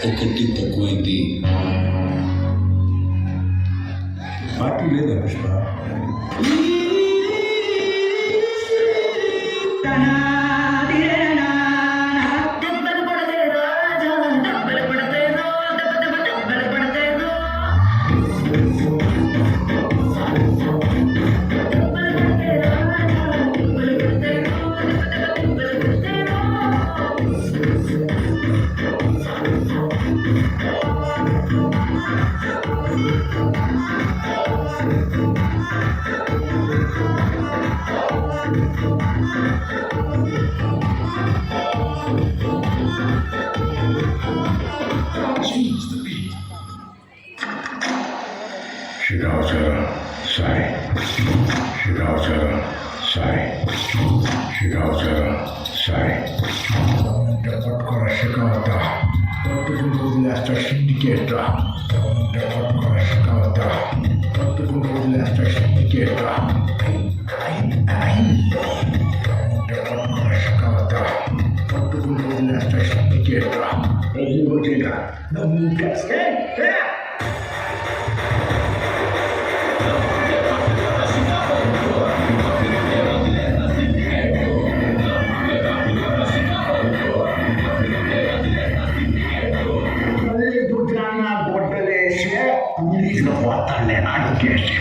ఒకటి తక్కువైంది. పార్టీ లేదా Pushpa? Shigauza, sai. Shigauza, sai. Shigauza, sai. Dapat kau Shigauza. Patukundu Lester Syndicate. Dapat kau Shigauza. Patukundu Lester Syndicate. Dapat kau Shigauza. Patukundu Lester Syndicate. Ini berbeda. Namun gas. Pulisnya buatan dan adukasi.